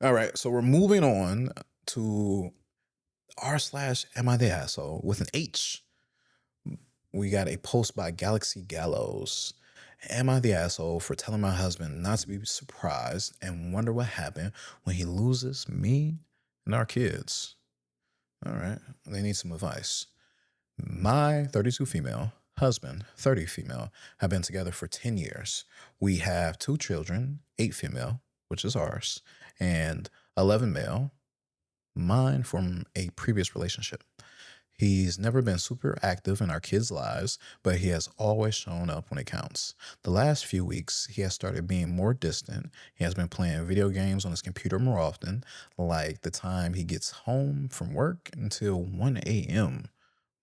All right, so we're moving on to r slash am I the asshole with an H. We got a post by Galaxy Gallows. Am I the asshole for telling my husband not to be surprised and wonder what happened when he loses me and our kids? All right, they need some advice. My 32 female husband, 30 female, have been together for 10 years. We have two children, 8 female, which is ours, and 11 male, mine from a previous relationship. He's never been super active in our kids' lives, but he has always shown up when it counts. The last few weeks, he has started being more distant. He has been playing video games on his computer more often, like the time he gets home from work until 1 a.m.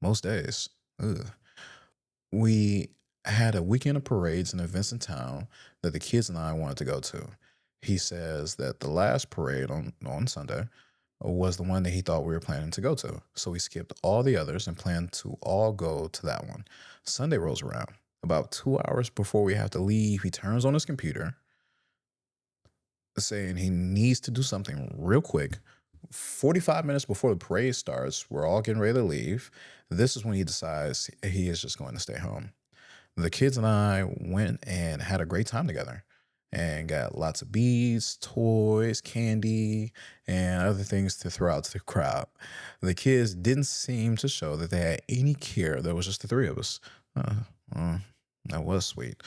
most days. Ugh. We had a weekend of parades and events in town that the kids and I wanted to go to. He says that the last parade on Sunday was the one that he thought we were planning to go to. So we skipped all the others and planned to all go to that one. Sunday rolls around. About 2 hours before we have to leave, he turns on his computer saying he needs to do something real quick. 45 minutes before the parade starts, we're all getting ready to leave. This is when he decides he is just going to stay home. The kids and I went and had a great time together and got lots of beads, toys, candy, and other things to throw out to the crowd. The kids didn't seem to show that they had any care. There was just the three of us. Uh, uh, that was sweet.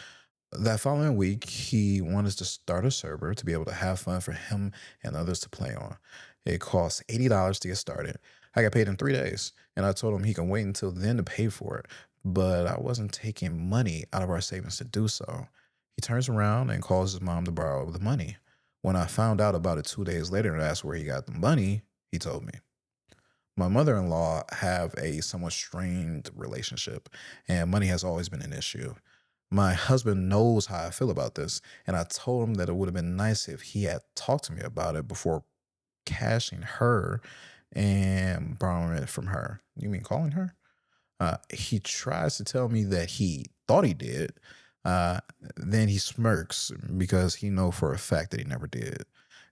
That following week, he wanted to start a server to be able to have fun for him and others to play on. It costs $80 to get started. I got paid in 3 days, and I told him he can wait until then to pay for it, but I wasn't taking money out of our savings to do so. He turns around and calls his mom to borrow the money. When I found out about it 2 days later and asked where he got the money, he told me. My mother-in-law have a somewhat strained relationship, and money has always been an issue. My husband knows how I feel about this, and I told him that it would have been nice if he had talked to me about it before cashing her and borrowing it from her. You mean calling her? He tries to tell me that he thought he did. Uh, then he smirks because he know for a fact that he never did.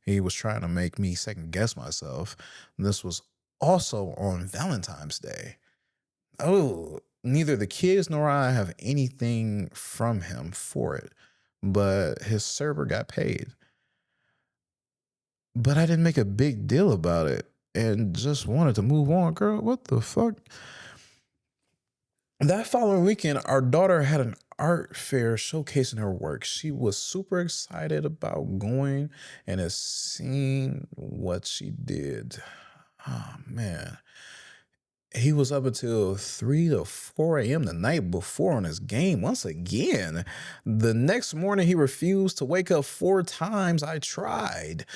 He was trying to make me second guess myself. This was also on Valentine's Day. Oh, neither the kids nor I have anything from him for it, but his server got paid. But I didn't make a big deal about it and just wanted to move on, girl. What the fuck? That following weekend, our daughter had an art fair showcasing her work. She was super excited about going and has seen what she did. Oh man. He was up until 3 to 4 a.m. the night before on his game once again. The next morning, he refused to wake up 4 times. I tried.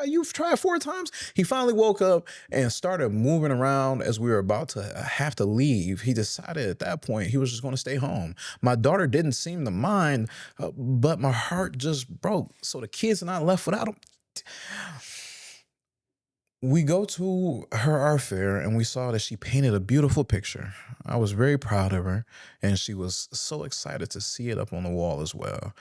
You've tried 4 times? He finally woke up and started moving around as we were about to have to leave. He decided at that point he was just going to stay home. My daughter didn't seem to mind, but my heart just broke. So the kids and I left without him. We go to her art fair and we saw that she painted a beautiful picture. I was very proud of her, and she was so excited to see it up on the wall as well.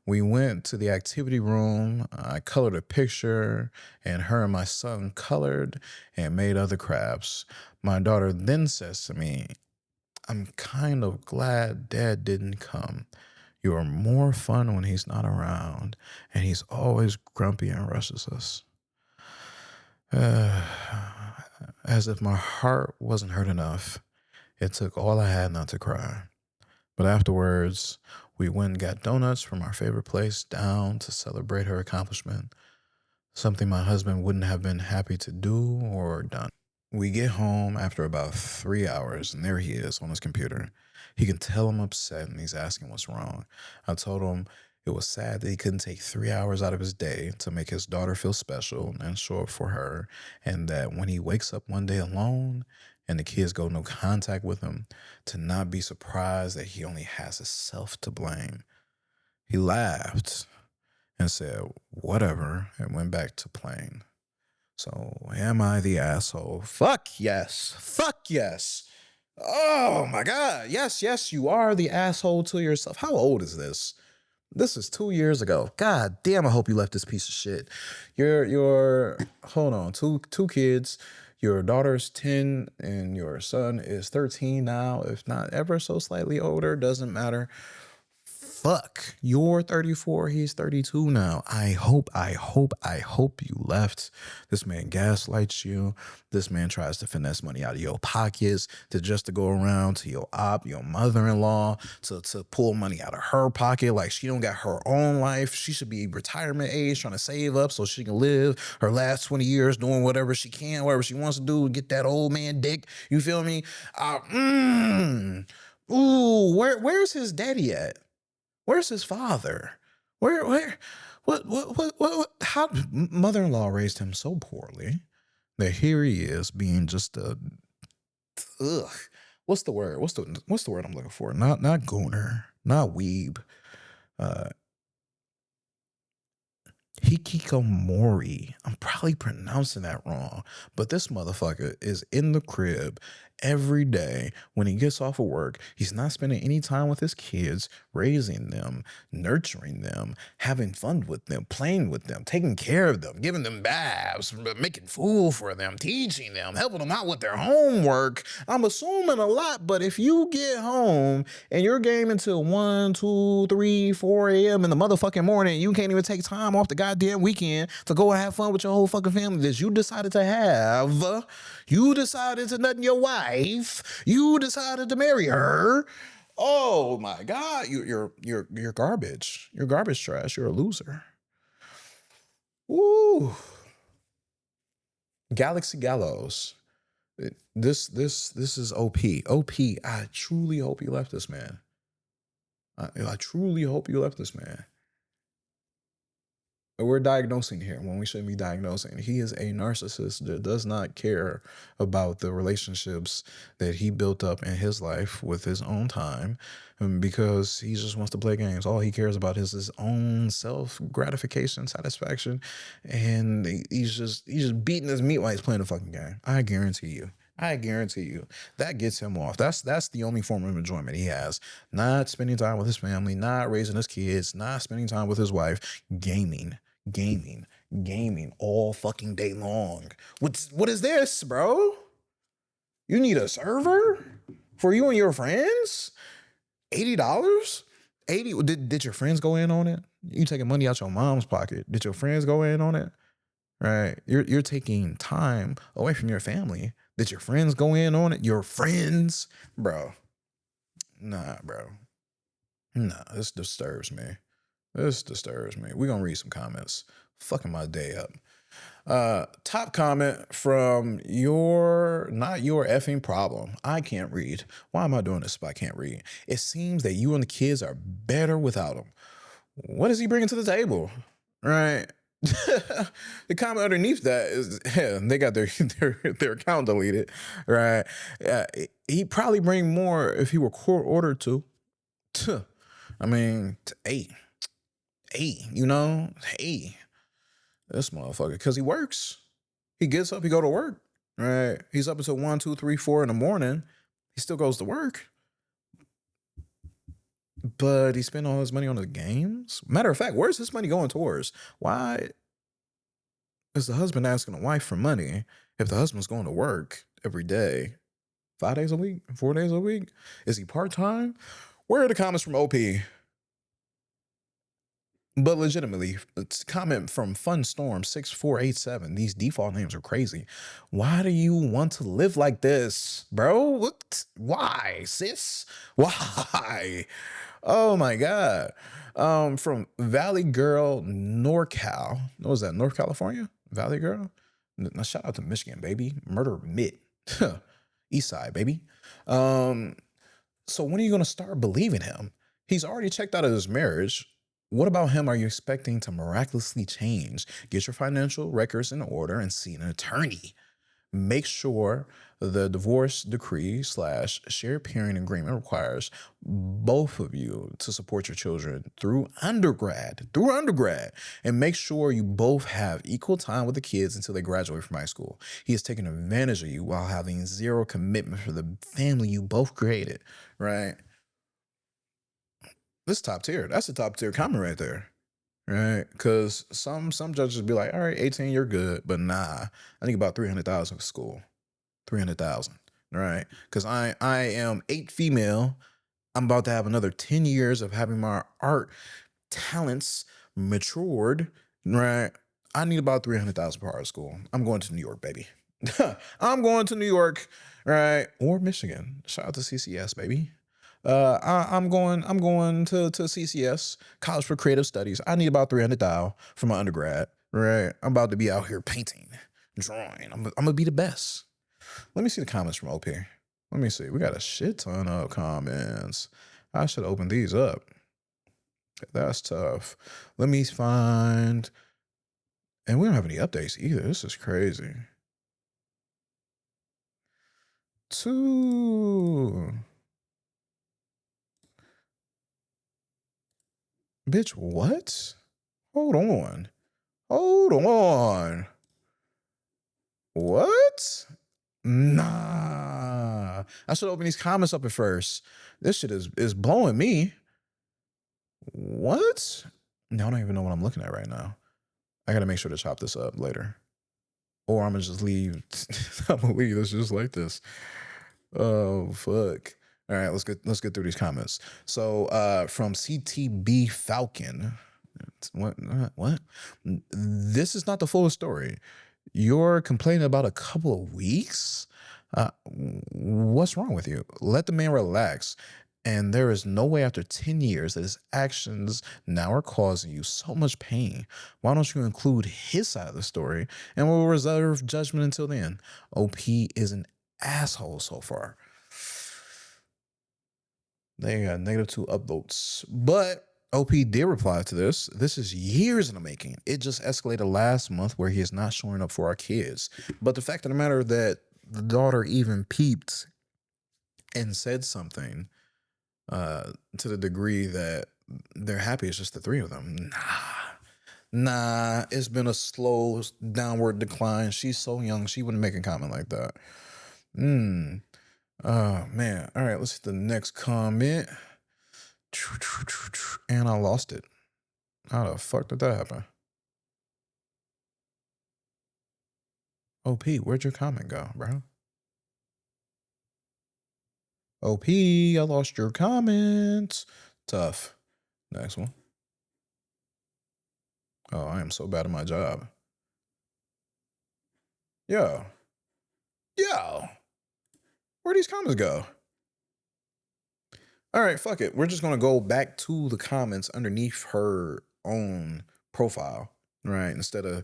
We went to the activity room. I colored a picture, and her and my son colored and made other crafts. My daughter then says to me, I'm kind of glad dad didn't come. You are more fun when he's not around, and he's always grumpy and rushes us. Uh, as if my heart wasn't hurt enough, it took all I had not to cry. But afterwards, we went and got donuts from our favorite place down to celebrate her accomplishment, something my husband wouldn't have been happy to do or done. We get home after about 3 hours, and there he is on his computer. He can tell I'm upset, and he's asking what's wrong. I told him it was sad that he couldn't take 3 hours out of his day to make his daughter feel special and show up for her, and that when he wakes up one day alone and the kids go no contact with him, to not be surprised that he only has himself to blame. He laughed and said, whatever, and went back to playing. So, am I the asshole? Fuck yes. Fuck yes. Oh my God. Yes, yes, you are the asshole to yourself. How old is this? This is 2 years ago. God damn, I hope you left this piece of shit. Your hold on, two kids. Your daughter's 10 and your son is 13 now, if not ever so slightly older, doesn't matter. Fuck, you're 34, he's 32 now. I hope you left. This man gaslights you. This man tries to finesse money out of your pockets to go around to your mother-in-law to pull money out of her pocket. Like she don't got her own life. She should be retirement age trying to save up so she can live her last 20 years doing whatever she can, whatever she wants to do, get that old man dick. You feel me? Ooh, where's his daddy at? Where's his father? Where, what, how mother-in-law raised him so poorly that here he is being just a, ugh, what's the word? What's the word I'm looking for? Not gooner, not weeb, uh, Hikikomori. I'm probably pronouncing that wrong, but this motherfucker is in the crib every day when he gets off of work. He's not spending any time with his kids, raising them, nurturing them, having fun with them, playing with them, taking care of them, giving them baths, making food for them, teaching them, helping them out with their homework. I'm assuming a lot, but if you get home and you're gaming till 1, 2, 3, 4 a.m. in the motherfucking morning, you can't even take time off the goddamn weekend to go and have fun with your whole fucking family that you decided to have. You decided to nut in your wife. You decided to marry her. Oh my God, you're garbage. You're garbage trash. You're a loser. Woo. Galaxy Gallows. This is OP. OP. I truly hope you left this man. I truly hope you left this man. We're diagnosing here when we shouldn't be diagnosing. He is a narcissist that does not care about the relationships that he built up in his life with his own time, because he just wants to play games. All he cares about is his own self gratification, satisfaction, and he's just beating his meat while he's playing the fucking game. I guarantee you. That gets him off. That's the only form of enjoyment he has. Not spending time with his family, not raising his kids, not spending time with his wife, gaming, gaming, gaming all fucking day long. What is this, bro? You need a server for you and your friends? $80? 80? Did your friends go in on it? You taking money out your mom's pocket. Did your friends go in on it? Right? You're taking time away from your family. Did your friends go in on it? Your friends? Bro. Nah, bro. Nah, this disturbs me. We're gonna read some comments. Fucking my day up. Top comment from not your effing problem. I can't read. Why am I doing this if I can't read? It seems that you and the kids are better without him. What is he bringing to the table? Right? The comment underneath that is, yeah, they got their account deleted, right? He'd probably bring more if he were court ordered to. I mean, hey, hey, this motherfucker, because he works. He gets up, he go to work, right? He's up until 1, 2, 3, 4 in the morning. He still goes to work, but he spent all his money on the games. Matter of fact, where's his money going towards? Why is the husband asking the wife for money if the husband's going to work every day, 5 days a week, 4 days a week? Is he part-time? Where are the comments from OP? But legitimately, it's a comment from Funstorm6487. These default names are crazy. Why do you want to live like this, bro? What? Why, sis? Why? Oh my God. From Valley Girl NorCal. What was that? North California? Valley Girl? Now shout out to Michigan, baby. Murder Mitt. East Side, baby. So when are you gonna start believing him? He's already checked out of his marriage. What about him are you expecting to miraculously change? Get your financial records in order and see an attorney. Make sure the divorce decree / shared parenting agreement requires both of you to support your children through undergrad, and make sure you both have equal time with the kids until they graduate from high school. He is taking advantage of you while having zero commitment for the family you both created, right? This top tier. That's a top tier comment right there. Right? Because some judges be like, all right, 18, you're good. But nah, I think about 300,000 for school. 300,000. Right? Because I am 8 female. I'm about to have another 10 years of having my art talents matured, right? I need about 300,000 per art school. I'm going to New York, baby. I'm going to New York, right? Or Michigan. Shout out to CCS, baby. I'm going to CCS, College for Creative Studies. I need about 300,000 for my undergrad, right? I'm about to be out here painting, drawing. I'm gonna be the best. Let me see the comments from OP. Let me see. We got a shit ton of comments. I should open these up. That's tough. Let me find. And we don't have any updates either. This is crazy. Two. Bitch, what? Hold on. Hold on. What? Nah. I should open these comments up at first. This shit is blowing me. What? No, I don't even know what I'm looking at right now. I gotta make sure to chop this up later. Or I'm gonna just leave. I'm gonna leave this just like this. Oh fuck. All right, let's get through these comments. So from CTB Falcon. What? This is not the full story. You're complaining about a couple of weeks? What's wrong with you? Let the man relax. And there is no way after 10 years that his actions now are causing you so much pain. Why don't you include his side of the story and we'll reserve judgment until then? OP is an asshole so far. They got -2 upvotes. But OP did reply to this. This is years in the making. It just escalated last month where he is not showing up for our kids. But the fact of the matter that the daughter even peeped and said something to the degree that they're happy it's just the three of them. Nah, it's been a slow downward decline. She's so young, she wouldn't make a comment like that. Oh man. All right, let's hit the next comment. And I lost it. How the fuck did that happen? OP, where'd your comment go, bro? OP, I lost your comment. Tough. Next one. Oh, I am so bad at my job. Yo. Yo. Where'd these comments go? All right, fuck it. We're just gonna go back to the comments underneath her own profile, right? Instead of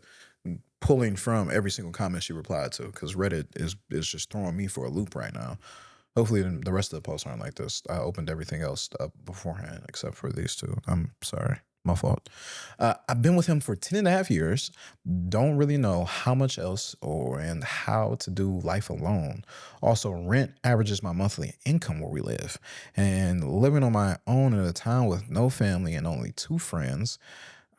pulling from every single comment she replied to, because Reddit is just throwing me for a loop right now. Hopefully the rest of the posts aren't like this. I opened everything else up beforehand except for these two. I'm sorry. My fault. I've been with him for 10 and a half years. Don't really know how much else and how to do life alone. Also, rent averages my monthly income where we live. And living on my own in a town with no family and only 2 friends,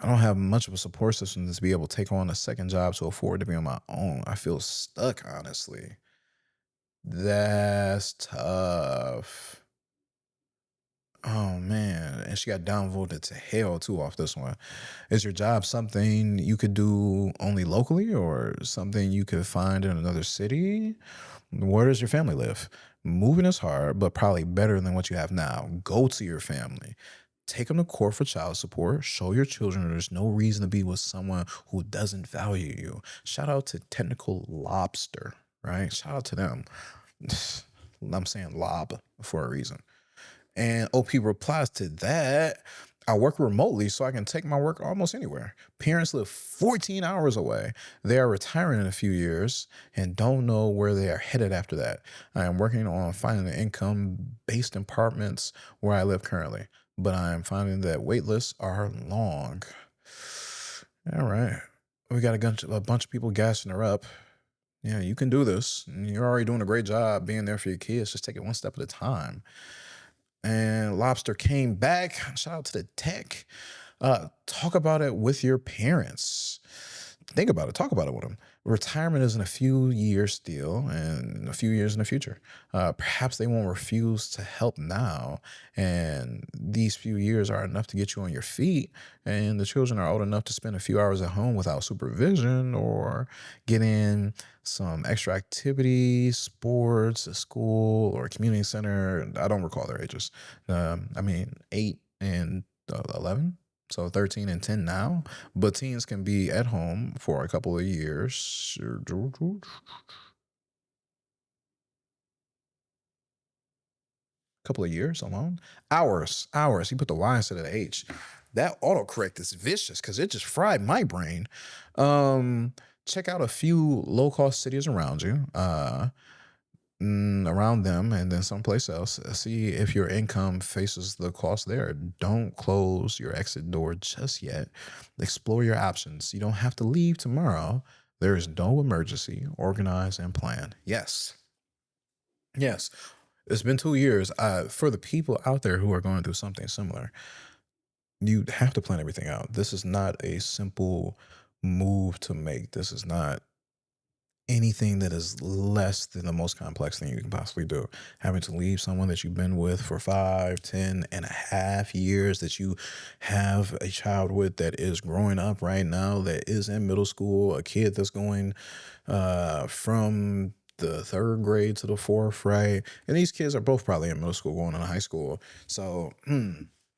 I don't have much of a support system to be able to take on a second job to afford to be on my own. I feel stuck, honestly. That's tough. Oh man, and she got downvoted to hell too off this one. Is your job something you could do only locally or something you could find in another city? Where does your family live? Moving is hard, but probably better than what you have now. Go to your family. Take them to court for child support. Show your children there's no reason to be with someone who doesn't value you. Shout out to Technical Lobster, right? Shout out to them. I'm saying lob for a reason. And OP replies to that. I work remotely so I can take my work almost anywhere. Parents live 14 hours away. They are retiring in a few years and don't know where they are headed after that. I am working on finding an income-based apartments where I live currently, but I am finding that wait lists are long. All right. We got a bunch of people gassing her up. Yeah, you can do this. You're already doing a great job being there for your kids. Just take it one step at a time. And Lobster came back. Shout out to the tech. Talk about it with your parents. Think about it. Talk about it with them. Retirement is in a few years still, and a few years in the future. Perhaps they won't refuse to help now, and these few years are enough to get you on your feet. And the children are old enough to spend a few hours at home without supervision, or get in some extra activities, sports, a school, or a community center. I don't recall their ages. I mean, 8 and 11. So 13 and 10 now, but teens can be at home for a couple of years. Couple of years alone. Hours. He put the Y instead of the H. That autocorrect is vicious because it just fried my brain. Check out a few low cost cities around you. Around them and then someplace else. See if your income faces the cost there. Don't close your exit door just yet. Explore your options. You don't have to leave tomorrow. There is no emergency. Organize and plan. Yes. Yes. It's been 2 years. For the people out there who are going through something similar, you have to plan everything out. This is not a simple move to make. This is not anything that is less than the most complex thing you can possibly do. Having to leave someone that you've been with for 5, 10 and a half years, that you have a child with that is growing up right now, that is in middle school, a kid that's going from the third grade to the fourth, right? And these kids are both probably in middle school going into high school. So,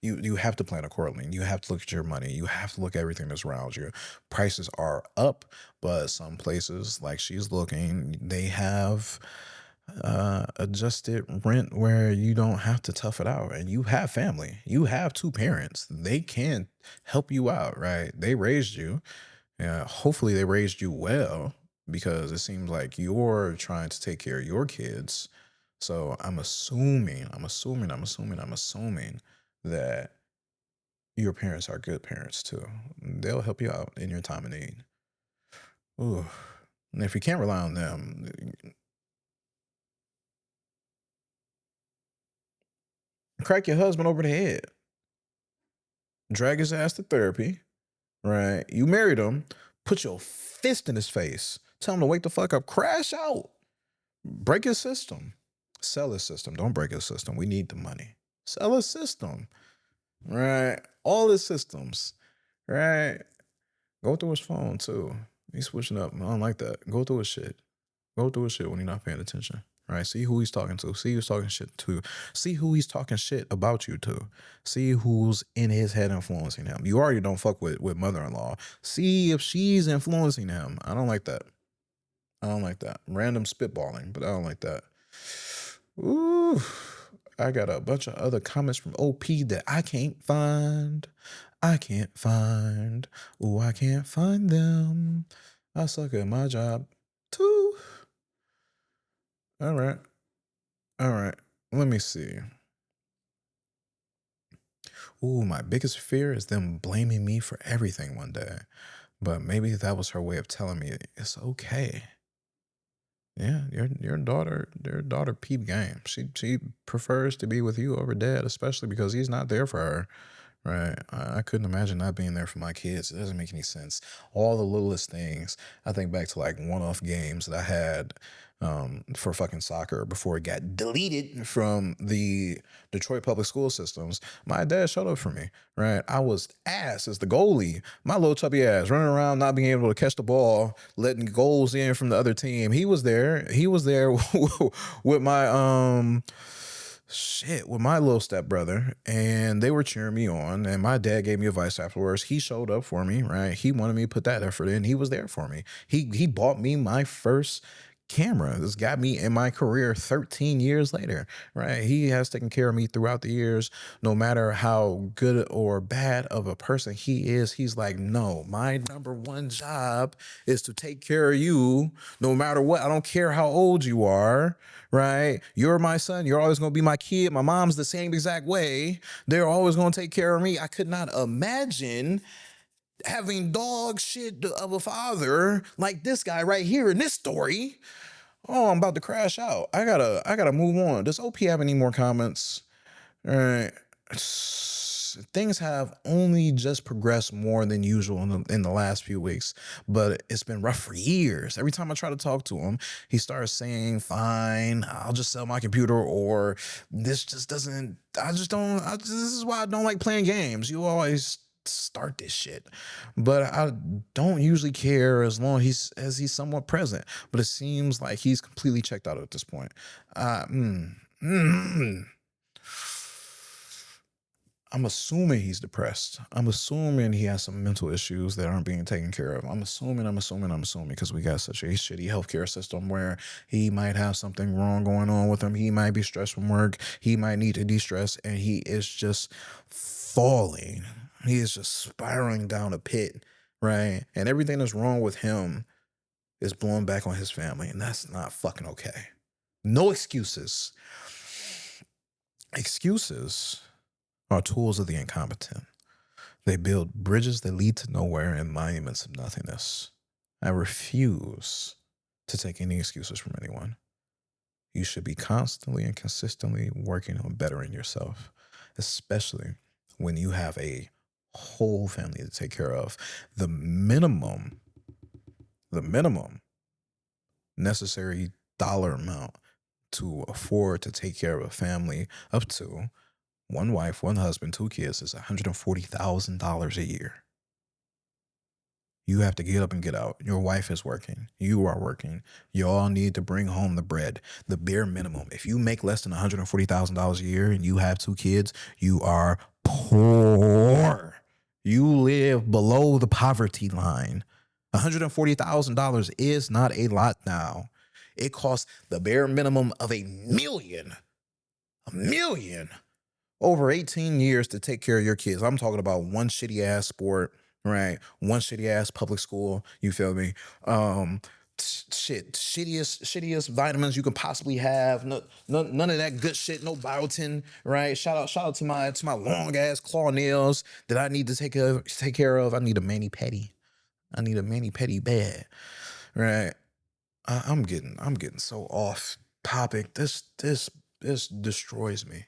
you have to plan accordingly. You have to look at your money. You have to look at everything that's around you. Prices are up, but some places, like she's looking, they have adjusted rent where you don't have to tough it out. And you have family. You have two parents. They can help you out, right? They raised you. Hopefully they raised you well, because it seems like you're trying to take care of your kids. So I'm assuming that your parents are good parents too. They'll help you out in your time of need. Ooh. And if you can't rely on them, crack your husband over the head, drag his ass to therapy, right? You married him, put your fist in his face, tell him to wake the fuck up, crash out, break his system, sell his system. Don't break his system. We need the money. Sell his system, right? All his systems, right? Go through his phone too. He's switching up. I don't like that. Go through his shit. Go through his shit when you're not paying attention. Right? See who he's talking to. See who's talking shit to. See who he's talking shit about you to. See who's in his head influencing him. You already don't fuck with mother-in-law. See if she's influencing him. I don't like that. I don't like that. Random spitballing, but I don't like that. Ooh. I got a bunch of other comments from OP that I can't find. I can't find. Ooh, I can't find them. I suck at my job too. All right. All right. Let me see. Ooh, my biggest fear is them blaming me for everything one day. But maybe that was her way of telling me it's okay. Yeah, your daughter peep game. She prefers to be with you over dad, especially because he's not there for her. Right. I couldn't imagine not being there for my kids. It doesn't make any sense. All the littlest things. I think back to like one-off games that I had for fucking soccer before it got deleted from the Detroit public school systems. My dad showed up for me. Right. I was ass as the goalie. My little chubby ass running around, not being able to catch the ball, letting goals in from the other team. He was there. He was there with my with my little stepbrother, and they were cheering me on, and my dad gave me advice afterwards. He showed up for me, right? He wanted me to put that effort in. He was there for me. He bought me my first camera. This got me in my career 13 years later, right? He has taken care of me throughout the years. No matter how good or bad of a person he is, he's like, no, my number one job is to take care of you no matter what. I don't care how old you are, right? You're my son. You're always going to be my kid. My mom's the same exact way. They're always going to take care of me. I could not imagine having dog shit of a father like this guy right here in this story. Oh, I'm about to crash out. I gotta move on. Does OP have any more comments? All right. things have only just progressed more than usual in the last few weeks, but it's been rough for years. Every time I try to talk to him, he starts saying, "Fine, I'll just sell my computer," or "This just doesn't. I just don't. This is why I don't like playing games. You always." Start this shit, but I don't usually care as long as he's somewhat present, but it seems like he's completely checked out at this point. uh, mm, mm, I'm assuming he's depressed. I'm assuming he has some mental issues that aren't being taken care of. I'm assuming because we got such a shitty healthcare system where he might have something wrong going on with him. He might be stressed from work. He might need to de-stress, and he is just falling. He is just spiraling down a pit, right? And everything that's wrong with him is blowing back on his family, and that's not fucking okay. No excuses. Excuses are tools of the incompetent. They build bridges that lead to nowhere and monuments of nothingness. I refuse to take any excuses from anyone. You should be constantly and consistently working on bettering yourself, especially when you have a whole family to take care of. The minimum, the minimum necessary dollar amount to afford to take care of a family up to one wife, one husband, two kids is $140,000 a year. You have to get up and get out. Your wife is working. You are working. You all need to bring home the bread, the bare minimum. If you make less than $140,000 a year and you have two kids, you are poor. You live below the poverty line. $140,000 is not a lot now. It costs the bare minimum of a million over 18 years to take care of your kids. I'm talking about one shitty ass sport, right? One shitty ass public school. You feel me? Shittiest vitamins you can possibly have. None of that good shit. No biotin, right? Shout out to my long ass claw nails that I need to take care of. I need a mani pedi. I need a mani pedi bad, right? I'm getting so off topic. This destroys me.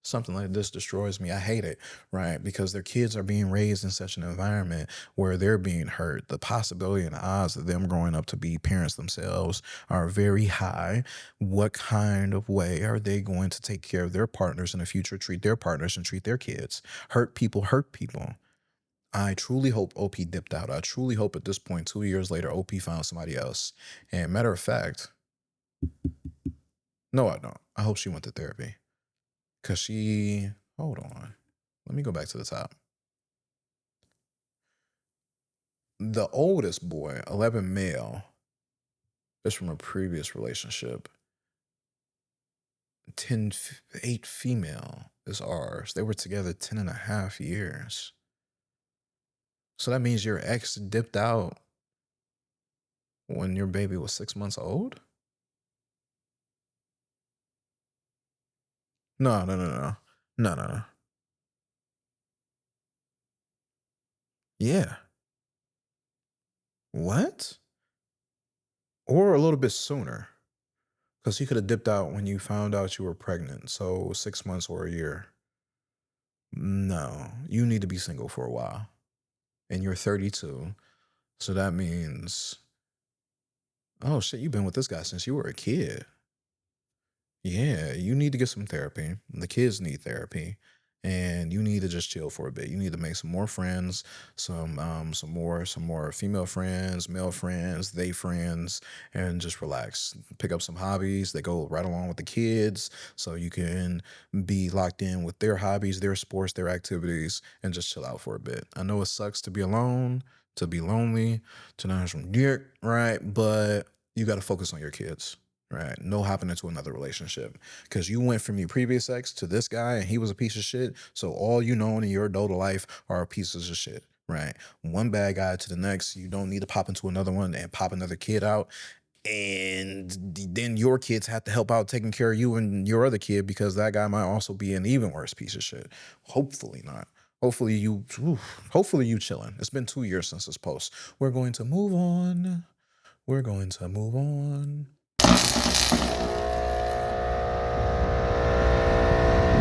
Something like this destroys me. I hate it, right? Because their kids are being raised in such an environment where they're being hurt. The possibility and the odds of them growing up to be parents themselves are very high. What kind of way are they going to take care of their partners in the future, treat their partners and treat their kids? Hurt people hurt people. I truly hope OP dipped out. I truly hope at this point, 2 years later, OP found somebody else. And matter of fact, no, I don't. I hope she went to therapy. Because hold on. Let me go back to the top. The oldest boy, 11 male, is from a previous relationship. 8 female is ours. They were together 10 and a half years. So that means your ex dipped out when your baby was 6 months old? No, no, no, no. No, no, no. Yeah. What? Or a little bit sooner. Because he could have dipped out when you found out you were pregnant. So 6 months or a year. No, you need to be single for a while. And you're 32. So that means, oh shit, you've been with this guy since you were a kid. Yeah, you need to get some therapy. The kids need therapy. And you need to just chill for a bit. You need to make some more friends, some more female friends, male friends, they friends, and just relax. Pick up some hobbies that go right along with the kids so you can be locked in with their hobbies, their sports, their activities, and just chill out for a bit. I know it sucks to be alone, to be lonely, to not have some dick, right? But you got to focus on your kids. Right. No hopping into another relationship. Because you went from your previous ex to this guy and he was a piece of shit. So all you know in your adult life are pieces of shit. Right. One bad guy to the next. You don't need to pop into another one and pop another kid out. And then your kids have to help out taking care of you and your other kid because that guy might also be an even worse piece of shit. Hopefully not. Hopefully you chilling. It's been 2 years since this post. We're going to move on. We're going to move on.